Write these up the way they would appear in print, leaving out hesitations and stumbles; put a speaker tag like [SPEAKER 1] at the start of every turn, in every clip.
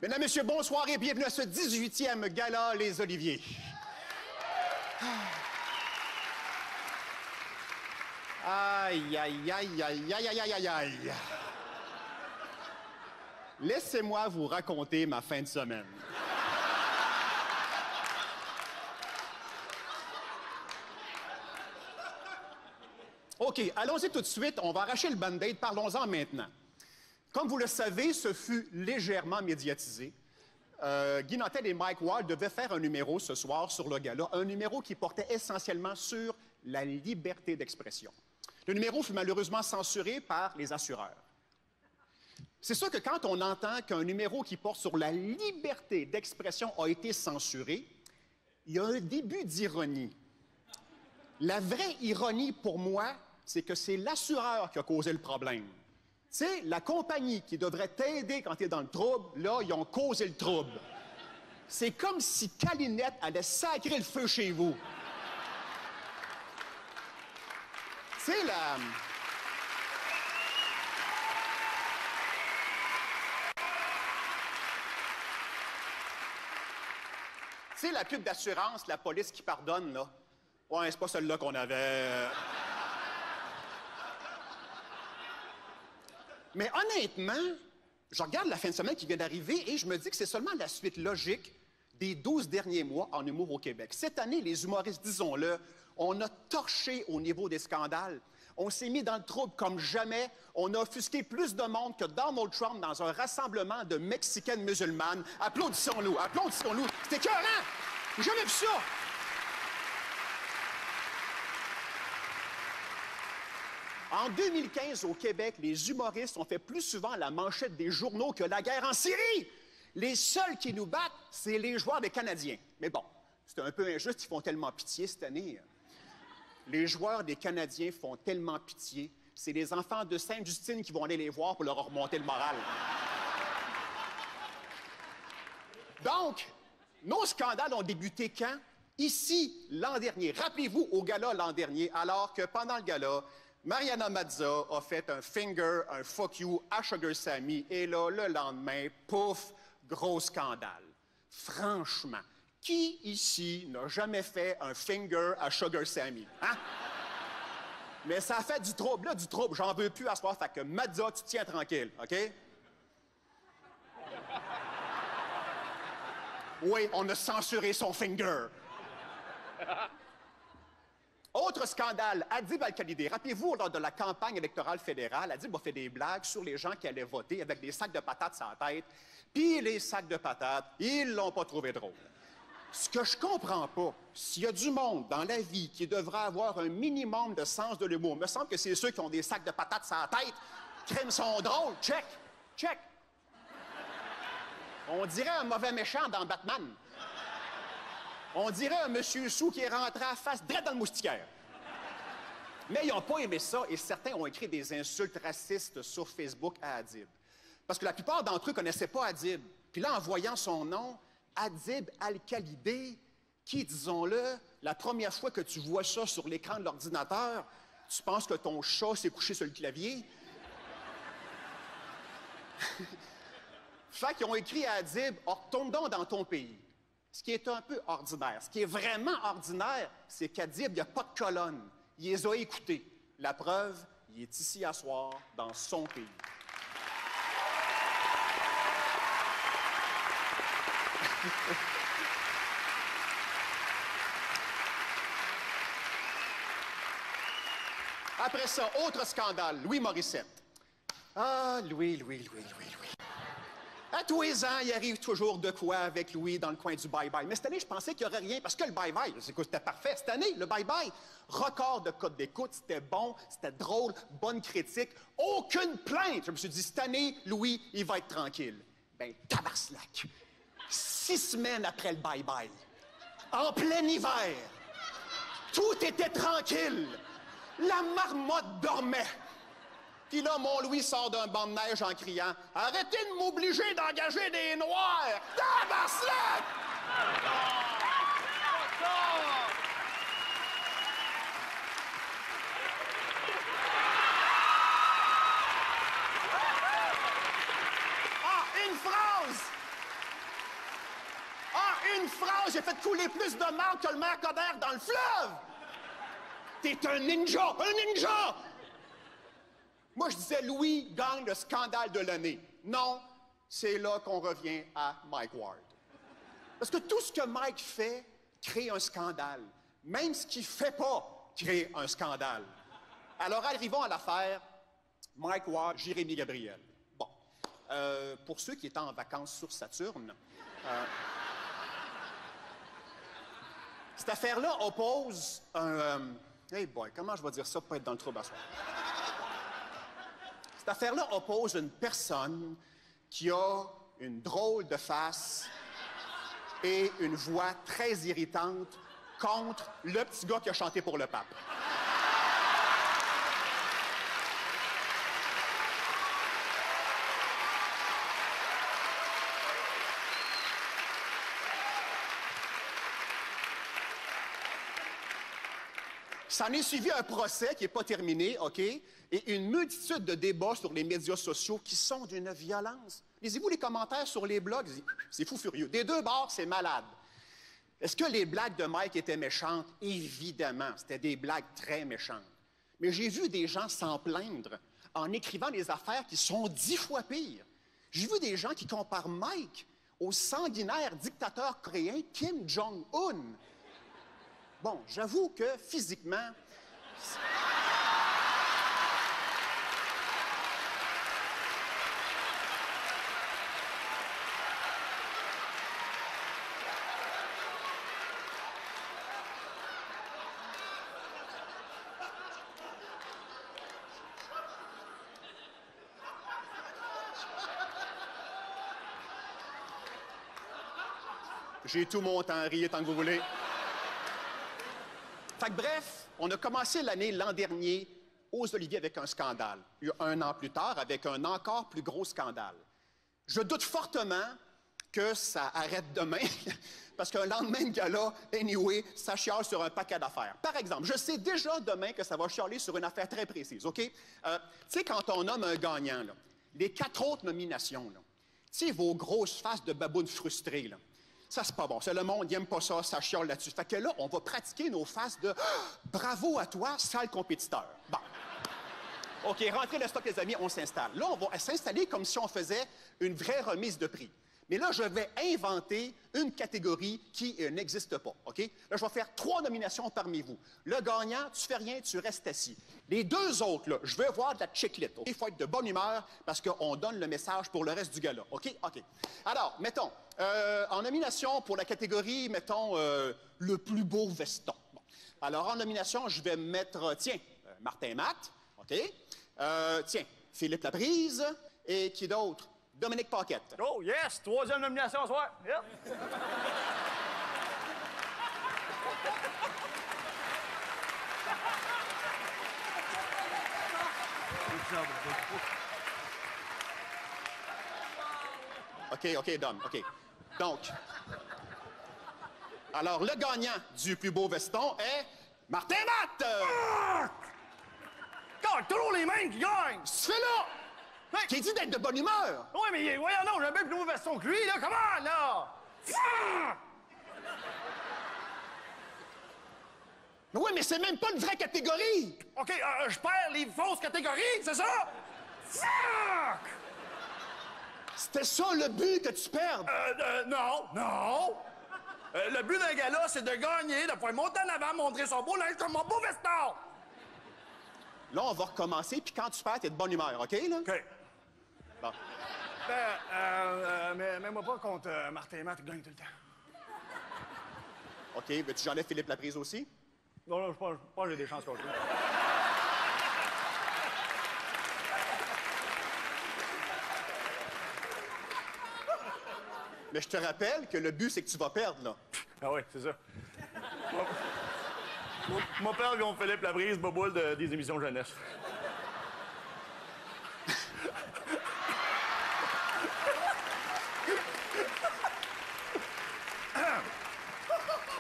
[SPEAKER 1] Mesdames, Messieurs, bonsoir et bienvenue à ce 18e Gala Les Oliviers. Aïe, aïe, aïe, aïe, aïe, aïe, aïe, aïe, aïe. Laissez-moi vous raconter ma fin de semaine. OK, allons-y tout de suite. On va arracher le band-aid. Parlons-en maintenant. Comme vous le savez, ce fut légèrement médiatisé. Guy Nantel et Mike Ward devaient faire un numéro ce soir sur le gala, un numéro qui portait essentiellement sur la liberté d'expression. Le numéro fut malheureusement censuré par les assureurs. C'est sûr que quand on entend qu'un numéro qui porte sur la liberté d'expression a été censuré, il y a un début d'ironie. La vraie ironie pour moi, c'est que c'est l'assureur qui a causé le problème. Tu sais, la compagnie qui devrait t'aider quand tu es dans le trouble, là, ils ont causé le trouble. C'est comme si Calinette allait sacrer le feu chez vous. Tu sais, la... Tu sais, la pub d'assurance, la police qui pardonne, là. Ouais, c'est pas celle-là qu'on avait. Mais honnêtement, je regarde la fin de semaine qui vient d'arriver et je me dis que c'est seulement la suite logique des 12 derniers mois en humour au Québec. Cette année, les humoristes, disons-le, on a torché au niveau des scandales. On s'est mis dans le trouble comme jamais. On a offusqué plus de monde que Donald Trump dans un rassemblement de Mexicaines musulmanes. Applaudissons-nous, applaudissons-nous. C'était écœurant! J'ai jamais vu ça! En 2015, au Québec, les humoristes ont fait plus souvent la manchette des journaux que la guerre en Syrie. Les seuls qui nous battent, c'est les joueurs des Canadiens. Mais bon, c'est un peu injuste, ils font tellement pitié cette année. Les joueurs des Canadiens font tellement pitié, c'est les enfants de Sainte-Justine qui vont aller les voir pour leur remonter le moral. Donc, nos scandales ont débuté quand? Ici, l'an dernier. Rappelez-vous au gala l'an dernier, alors que pendant le gala, Mariana Mazza a fait un finger, un fuck you à Sugar Sammy, et là, le lendemain, pouf, gros scandale. Franchement, qui ici n'a jamais fait un finger à Sugar Sammy? Hein? Mais ça a fait du trouble, là, du trouble. J'en veux plus à ce soir, fait que Mazza, tu tiens tranquille, OK? Oui, on a censuré son finger. Autre scandale, Adib Al-Khalidi. Rappelez-vous, lors de la campagne électorale fédérale, Adib a fait des blagues sur les gens qui allaient voter avec des sacs de patates sur la tête. Puis les sacs de patates, ils l'ont pas trouvé drôle. Ce que je comprends pas, s'il y a du monde dans la vie qui devrait avoir un minimum de sens de l'humour, me semble que c'est ceux qui ont des sacs de patates sur la tête. Crime sont drôles. Check. Check. On dirait un mauvais méchant dans Batman. On dirait un monsieur sous qui est rentré à face direct dans le moustiquaire. Mais ils n'ont pas aimé ça et certains ont écrit des insultes racistes sur Facebook à Adib. Parce que la plupart d'entre eux ne connaissaient pas Adib. Puis là, en voyant son nom, Adib Al-Khalidi, qui, disons-le, la première fois que tu vois ça sur l'écran de l'ordinateur, tu penses que ton chat s'est couché sur le clavier. Fait qu'ils ont écrit à Adib, « Retourne donc dans ton pays ». Ce qui est un peu ordinaire. Ce qui est vraiment ordinaire, c'est qu'Adib, il n'y a pas de colonne. Il les a écoutés. La preuve, il est ici à soir, dans son pays. Après ça, autre scandale, Louis Morissette. Ah, Louis. À tous les ans, il arrive toujours de quoi avec Louis dans le coin du bye-bye. Mais cette année, je pensais qu'il n'y aurait rien, parce que le bye-bye, c'était parfait. Cette année, le bye-bye, record de code d'écoute, c'était bon, c'était drôle, bonne critique, aucune plainte. Je me suis dit, cette année, Louis, il va être tranquille. Ben, tabarnak! 6 semaines après le bye-bye, en plein hiver, tout était tranquille. La marmotte dormait. Puis là, mon Louis sort d'un banc de neige en criant « Arrêtez de m'obliger d'engager des Noirs! Tabarnak! » Ah, une phrase! une phrase, j'ai fait couler plus de marde que le maire Coderre dans le fleuve! T'es un ninja! Un ninja! Moi, je disais, Louis gagne le scandale de l'année. Non, c'est là qu'on revient à Mike Ward. Parce que tout ce que Mike fait crée un scandale. Même ce qu'il fait pas crée un scandale. Alors, arrivons à l'affaire Mike Ward, Jérémy Gabriel. Bon, pour ceux qui étaient en vacances sur Saturne, cette affaire-là oppose un... hey boy, comment je vais dire ça pour pas être dans le trouble à soir? Cette affaire-là oppose une personne qui a une drôle de face et une voix très irritante contre le petit gars qui a chanté pour le pape. S'en est suivi un procès qui n'est pas terminé, OK? Et une multitude de débats sur les médias sociaux qui sont d'une violence. Lisez-vous les commentaires sur les blogs? C'est fou furieux. Des deux bords, c'est malade. Est-ce que les blagues de Mike étaient méchantes? Évidemment, c'était des blagues très méchantes. Mais j'ai vu des gens s'en plaindre en écrivant des affaires qui sont 10 fois pires. J'ai vu des gens qui comparent Mike au sanguinaire dictateur coréen Kim Jong-un. Bon, j'avoue que physiquement... J'ai tout mon temps à rire tant que vous voulez. Fait que bref, on a commencé l'année l'an dernier aux Oliviers avec un scandale. Un an plus tard, avec un encore plus gros scandale. Je doute fortement que ça arrête demain, parce qu'un lendemain de gala, anyway, ça chiale sur un paquet d'affaires. Par exemple, je sais déjà demain que ça va chialer sur une affaire très précise, OK? Tu sais, quand on nomme un gagnant, là, les 4 autres nominations, tu sais, vos grosses faces de babounes frustrées, là, ça, c'est pas bon. C'est le monde, il n'aime pas ça, ça chiale là-dessus. Fait que là, on va pratiquer nos faces de « Bravo à toi, sale compétiteur ». Bon. OK, rentrez le stock, les amis, on s'installe. Là, on va s'installer comme si on faisait une vraie remise de prix. Mais là, je vais inventer une catégorie qui n'existe pas, OK? Là, je vais faire 3 nominations parmi vous. Le gagnant, tu fais rien, tu restes assis. Les 2 autres, là, je veux voir de la chiclite. Il faut être de bonne humeur parce qu'on donne le message pour le reste du gala, OK? OK. Alors, mettons, en nomination pour la catégorie, mettons, le plus beau veston. Bon. Alors, en nomination, je vais mettre, tiens, Martin Matt, OK? Tiens, Philippe Laprise, et qui d'autre? Dominique Paquette.
[SPEAKER 2] Oh, yes! 3e nomination ce soir. Yep.
[SPEAKER 1] OK, Dom, OK. Donc, alors, le gagnant du plus beau veston est Martin Matt!
[SPEAKER 2] God, toujours les mêmes qui gagnent!
[SPEAKER 1] Tu fais là!
[SPEAKER 2] Hey.
[SPEAKER 1] Qui dit d'être de bonne humeur!
[SPEAKER 2] Oui, mais voyons non, j'ai un bien plus beau veston que lui, là! Comment, là?
[SPEAKER 1] Oui, mais c'est même pas une vraie catégorie!
[SPEAKER 2] OK, je perds les fausses catégories, c'est ça? Fuck!
[SPEAKER 1] C'était ça le but, que tu perdes!
[SPEAKER 2] Non! Le but d'un gala, c'est de gagner, de pouvoir monter en avant, montrer son beau linge comme mon beau veston!
[SPEAKER 1] Là, on va recommencer, puis quand tu perds, t'es de bonne humeur, OK, là?
[SPEAKER 2] OK.
[SPEAKER 1] Bon.
[SPEAKER 2] Mais moi pas contre Martin et Matt qui gagnent tout le temps.
[SPEAKER 1] OK, veux-tu j'enlève Philippe Laprise aussi?
[SPEAKER 2] Non, je pense que j'ai des chances contre lui.
[SPEAKER 1] Mais je te rappelle que le but, c'est que tu vas perdre, là.
[SPEAKER 2] Ah oui, c'est ça. Mon père contre Philippe Laprise, boboule des émissions jeunesse.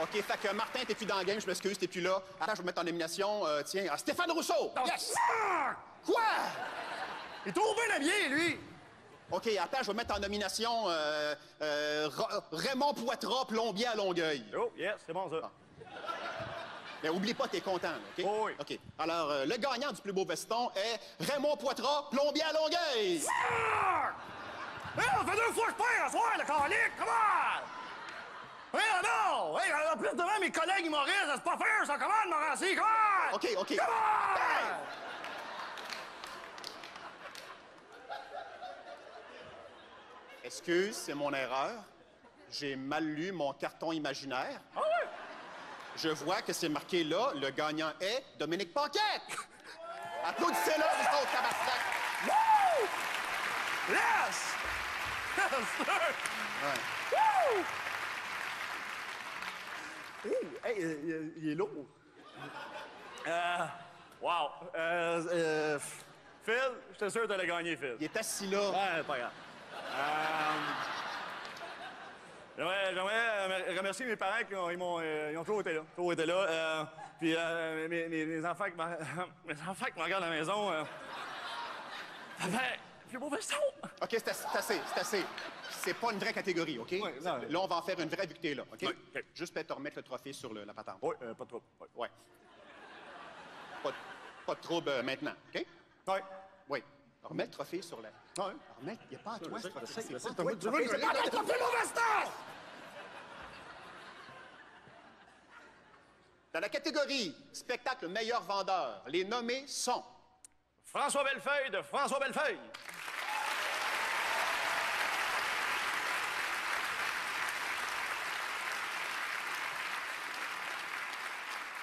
[SPEAKER 1] OK, fait que Martin, t'es plus dans le game, je m'excuse, t'es plus là. Attends, je vais mettre en nomination, tiens, Stéphane Rousseau!
[SPEAKER 2] Non,
[SPEAKER 1] Yes!
[SPEAKER 2] fuck!
[SPEAKER 1] Quoi?
[SPEAKER 2] Il est trop bien habillé, lui!
[SPEAKER 1] OK, attends, je vais mettre en nomination Raymond Poitras, plombier à Longueuil.
[SPEAKER 2] Oh, yes, c'est bon, ça.
[SPEAKER 1] Ah. Mais oublie pas, t'es content, là, OK?
[SPEAKER 2] Oh, oui.
[SPEAKER 1] OK. Alors, le gagnant du plus beau veston est Raymond Poitras, plombier à Longueuil.
[SPEAKER 2] Fuck! Hey, ça fait 2 fois que je perds à soir, le calique! Come on! Hey, non! Hey, en plus, devant mes collègues humoristes, c'est pas fair, ça! Come on, Morancy! Come on!
[SPEAKER 1] OK, OK.
[SPEAKER 2] Come on!
[SPEAKER 1] Hey! Excuse, c'est mon erreur. J'ai mal lu mon carton imaginaire.
[SPEAKER 2] Ah ouais?
[SPEAKER 1] Je vois que c'est marqué là, le gagnant est Dominique Paquette. Applaudissez-le, vous autres, tabarnak.
[SPEAKER 2] Woo! Yes! Yes, sir!
[SPEAKER 1] Ouais.
[SPEAKER 2] Woo! Ouh, hey, il est lourd. Wow. Phil, j'étais sûr que t'allais gagner, Phil.
[SPEAKER 1] Il est assis là.
[SPEAKER 2] Ouais, pas grave. J'aimerais remercier mes parents qui ils ont toujours été là. Toujours été là. Puis mes enfants mes enfants qui me regardent à la maison. Plus beau veston!
[SPEAKER 1] OK, c'est assez, c'est assez. C'est pas une vraie catégorie, OK?
[SPEAKER 2] Ouais, non,
[SPEAKER 1] là, on va en faire une vraie vu que t'es là, OK?
[SPEAKER 2] Ouais, OK.
[SPEAKER 1] Juste peut-être te remettre le trophée sur la patente.
[SPEAKER 2] Oui, pas trop. Oui.
[SPEAKER 1] Ouais. Pas de trouble maintenant, OK?
[SPEAKER 2] Oui.
[SPEAKER 1] Oui. Remets le trophée sur la...
[SPEAKER 2] Ouais.
[SPEAKER 1] Remets, il n'y a pas à toi, ce trophée. C'est
[SPEAKER 2] C'est
[SPEAKER 1] pas à toi, le trophée.
[SPEAKER 2] c'est pas le trophée mon veston!
[SPEAKER 1] Dans la catégorie spectacle meilleur vendeur, les nommés sont...
[SPEAKER 2] François Bellefeuille de François Bellefeuille.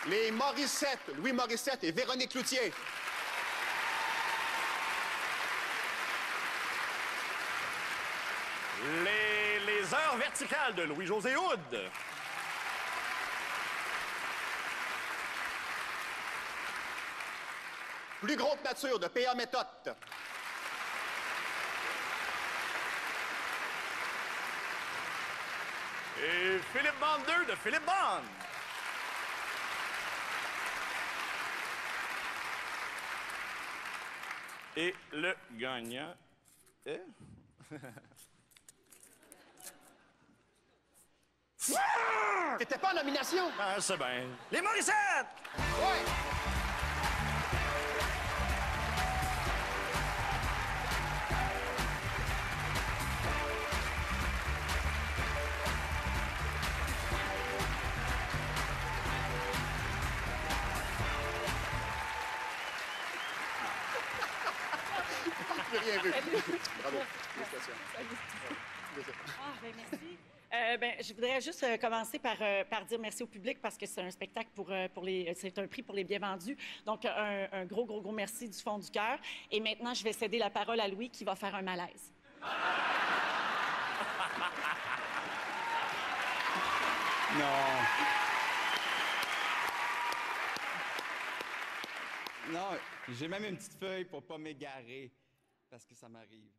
[SPEAKER 1] Les Morissette, Louis Morissette et Véronique Cloutier.
[SPEAKER 2] Les heures verticales de Louis-José Hood.
[SPEAKER 1] Plus grosse nature de P.A. Méthode.
[SPEAKER 2] Et Philippe Bond 2 de Philippe Bond. Et le gagnant est...
[SPEAKER 1] T'étais pas en nomination?
[SPEAKER 2] Ah, c'est bien. Les Morissette!
[SPEAKER 1] Ouais. J'ai rien vu. Bravo. Félicitations.
[SPEAKER 3] Ah, ben merci. Je voudrais juste commencer par dire merci au public parce que c'est un spectacle c'est un prix pour les bien vendus. Donc, un gros merci du fond du cœur. Et maintenant, je vais céder la parole à Louis qui va faire un malaise.
[SPEAKER 4] Non. Non, j'ai même une petite feuille pour pas m'égarer, parce que ça m'arrive.